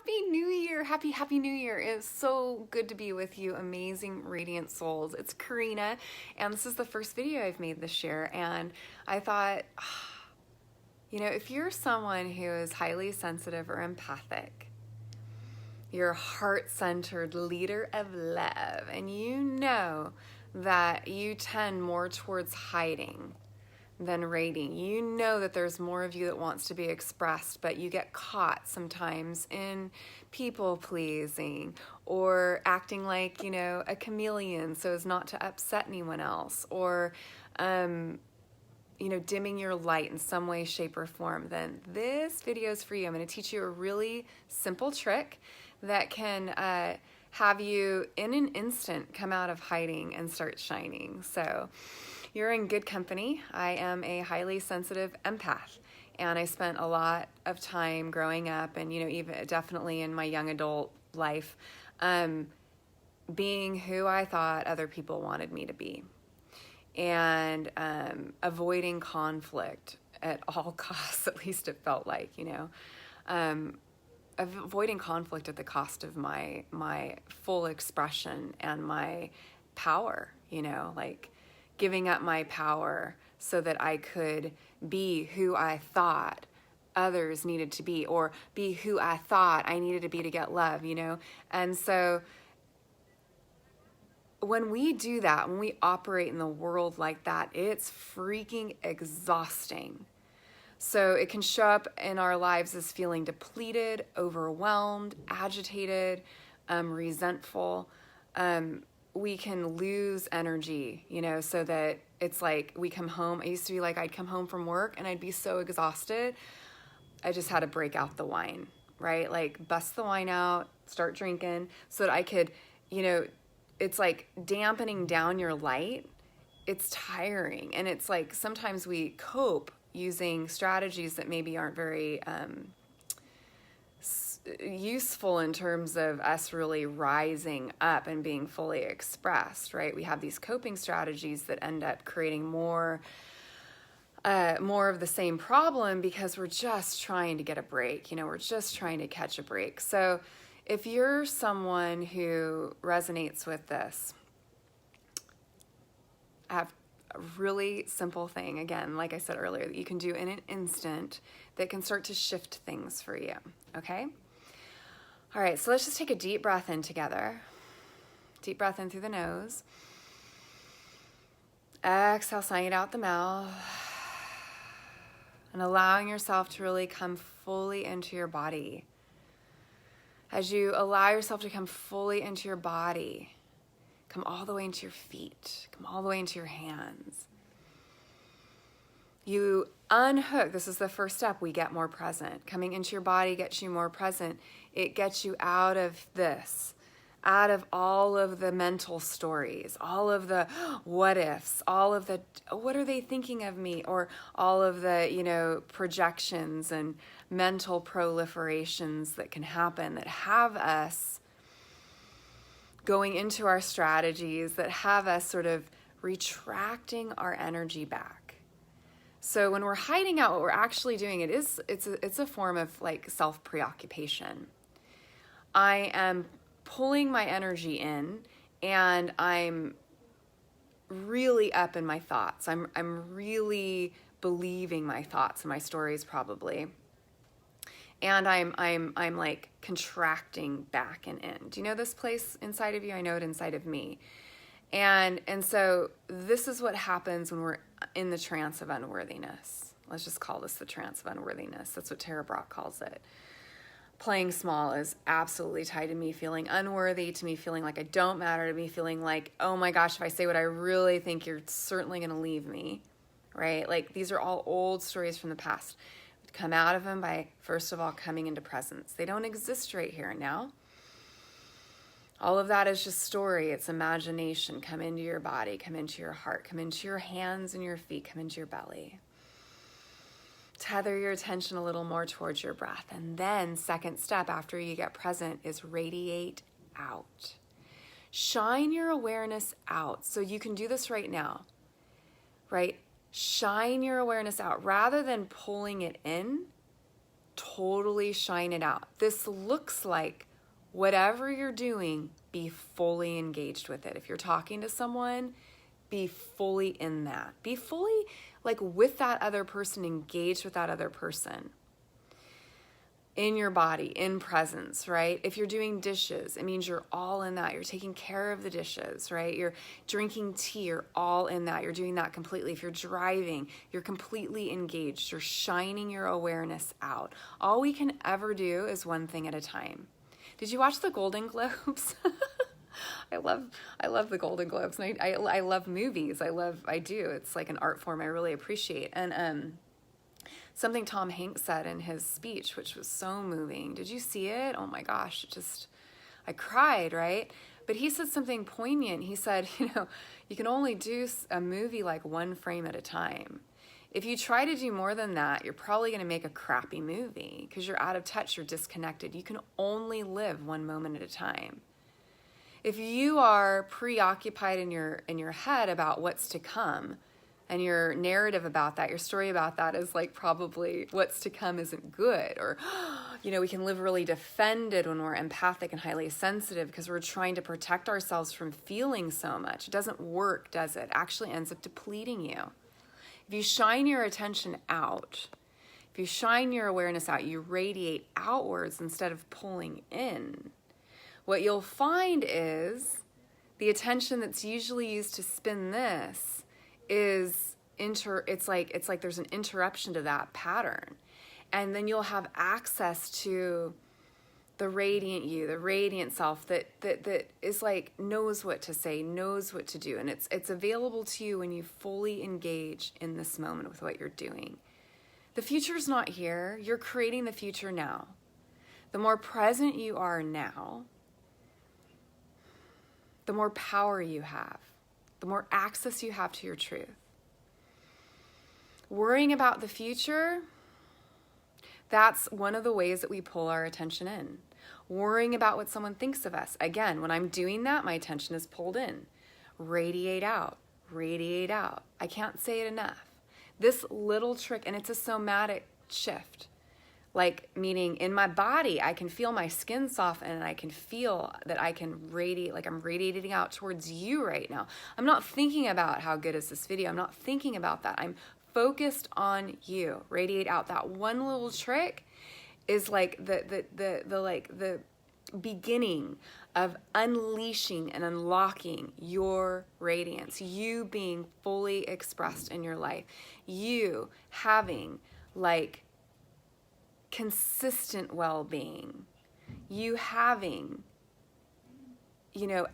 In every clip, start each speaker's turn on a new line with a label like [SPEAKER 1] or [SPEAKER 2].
[SPEAKER 1] Happy New Year. Happy New Year. It's so good to be with you, amazing, radiant souls. It's Karina, and this is the first video I've made this year. And I thought, if you're someone who is highly sensitive or empathic, you're a heart-centered leader of love, and you know that you tend more towards hiding than rating. You know that there's more of you that wants to be expressed, but you get caught sometimes in people pleasing or acting like, a chameleon so as not to upset anyone else, or, dimming your light in some way, shape, or form. Then this video is for you. I'm going to teach you a really simple trick that can have you in an instant come out of hiding and start shining. So you're in good company. I am a highly sensitive empath, and I spent a lot of time growing up and, even definitely in my young adult life, being who I thought other people wanted me to be, and avoiding conflict at all costs. At least it felt like, avoiding conflict at the cost of my full expression and my power, like giving up my power so that I could be who I thought others needed to be, or be who I thought I needed to be to get love, And so when we do that, when we operate in the world like that, it's freaking exhausting. So it can show up in our lives as feeling depleted, overwhelmed, agitated, resentful. We can lose energy, so that it's like we come home. I used to be like, I'd come home from work and I'd be so exhausted. I just had to break out the wine, right? Like bust the wine out, start drinking so that I could, it's like dampening down your light. It's tiring. And it's like sometimes we cope using strategies that maybe aren't very useful in terms of us really rising up and being fully expressed, right? We have these coping strategies that end up creating more of the same problem because we're just trying to get a break. We're just trying to catch a break. So if you're someone who resonates with this, I have a really simple thing, again, like I said earlier, that you can do in an instant that can start to shift things for you, okay? All right, so let's just take a deep breath in together. Deep breath in through the nose. Exhale, sighing it out the mouth. And allowing yourself to really come fully into your body. As you allow yourself to come fully into your body, come all the way into your feet, come all the way into your hands. You unhook. This is the first step. We get more present. Coming into your body gets you more present. It gets you out of this, out of all of the mental stories, all of the what ifs, all of the what are they thinking of me, or all of the, projections and mental proliferations that can happen that have us going into our strategies, that have us sort of retracting our energy back. So when we're hiding out, what we're actually doing, it's a form of like self-preoccupation. I am pulling my energy in, and I'm really up in my thoughts. I'm really believing my thoughts and my stories probably. And I'm like contracting back and in. Do you know this place inside of you? I know it inside of me. And so this is what happens when we're in the trance of unworthiness. Let's just call this the trance of unworthiness. That's what Tara Brach calls it. Playing small is absolutely tied to me feeling unworthy, to me feeling like I don't matter, to me feeling like, oh my gosh, if I say what I really think, you're certainly going to leave me, right? Like these are all old stories from the past. Come out of them by, first of all, coming into presence. They don't exist right here and now. All of that is just story. It's imagination. Come into your body, come into your heart, come into your hands and your feet, come into your belly. Tether your attention a little more towards your breath. And then second step after you get present is radiate out. Shine your awareness out. So you can do this right now, right? Shine your awareness out rather than pulling it in. Totally shine it out. This looks like whatever you're doing, be fully engaged with it. If you're talking to someone, be fully in that. Be fully like with that other person, engaged with that other person. In your body, in presence, right? If you're doing dishes, it means you're all in that. You're taking care of the dishes, right? You're drinking tea, you're all in that. You're doing that completely. If you're driving, you're completely engaged. You're shining your awareness out. All we can ever do is one thing at a time. Did you watch the Golden Globes? I love the Golden Globes. And I love movies. I do. It's like an art form I really appreciate. And something Tom Hanks said in his speech, which was so moving. Did you see it? Oh my gosh, I cried, right? But he said something poignant. He said, you can only do a movie like one frame at a time. If you try to do more than that, you're probably going to make a crappy movie because you're out of touch, you're disconnected. You can only live one moment at a time. If you are preoccupied in your head about what's to come, and your narrative about that, your story about that is like probably what's to come isn't good. Or, we can live really defended when we're empathic and highly sensitive because we're trying to protect ourselves from feeling so much. It doesn't work, does it? It actually ends up depleting you. If you shine your attention out, if you shine your awareness out, you radiate outwards instead of pulling in. What you'll find is the attention that's usually used to spin this is it's like there's an interruption to that pattern, and then you'll have access to the radiant you, the radiant self that is like knows what to say, knows what to do, and it's available to you when you fully engage in this moment with what you're doing. The future's not here. You're creating the future now. The more present you are now, the more power you have, the more access you have to your truth. Worrying about the future, that's one of the ways that we pull our attention in. Worrying about what someone thinks of us. Again, when I'm doing that, my attention is pulled in. Radiate out, radiate out. I can't say it enough. This little trick, and it's a somatic shift. Like, meaning in my body, I can feel my skin soften and I can feel that I can radiate, like I'm radiating out towards you right now. I'm not thinking about how good is this video. I'm not thinking about that. I'm focused on you. Radiate out. That one little trick is like the beginning of unleashing and unlocking your radiance. You being fully expressed in your life. You having like consistent well-being, you having,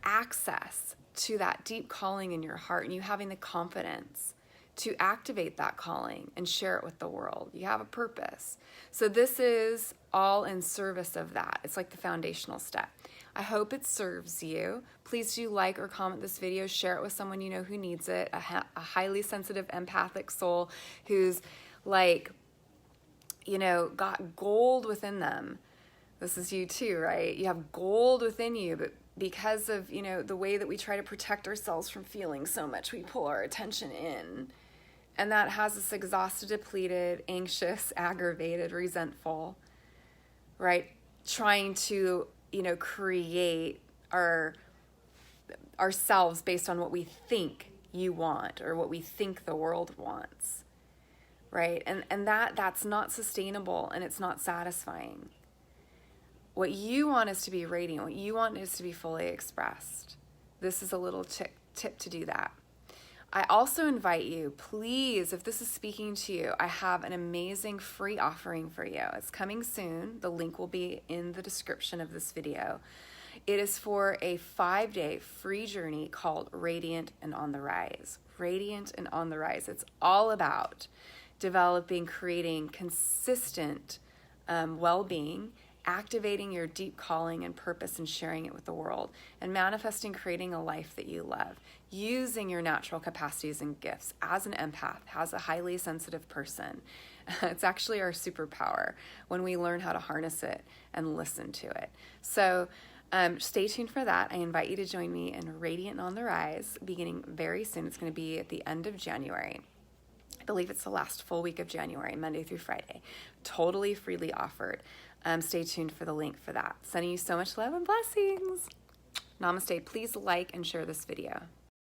[SPEAKER 1] access to that deep calling in your heart, and you having the confidence to activate that calling and share it with the world. You have a purpose. So this is all in service of that. It's like the foundational step. I hope it serves you. Please do like or comment this video, share it with someone you know who needs it, a highly sensitive, empathic soul who's like, got gold within them. This is you too, right? You have gold within you, but because of, the way that we try to protect ourselves from feeling so much, we pull our attention in. And that has us exhausted, depleted, anxious, aggravated, resentful, right? Trying to, create ourselves based on what we think you want or what we think the world wants. Right? And that's not sustainable, and it's not satisfying. What you want is to be radiant. What you want is to be fully expressed. This is a little tip to do that. I also invite you, please, if this is speaking to you, I have an amazing free offering for you. It's coming soon. The link will be in the description of this video. It is for a 5-day free journey called Radiant and on the Rise. Radiant and on the Rise. It's all about developing, creating consistent well-being, activating your deep calling and purpose and sharing it with the world, and manifesting, creating a life that you love, using your natural capacities and gifts as an empath, as a highly sensitive person. It's actually our superpower when we learn how to harness it and listen to it. So stay tuned for that. I invite you to join me in Radiant and on the Rise beginning very soon. It's going to be at the end of January. I believe it's the last full week of January, Monday through Friday. Totally freely offered. Stay tuned for the link for that. Sending you so much love and blessings. Namaste. Please like and share this video.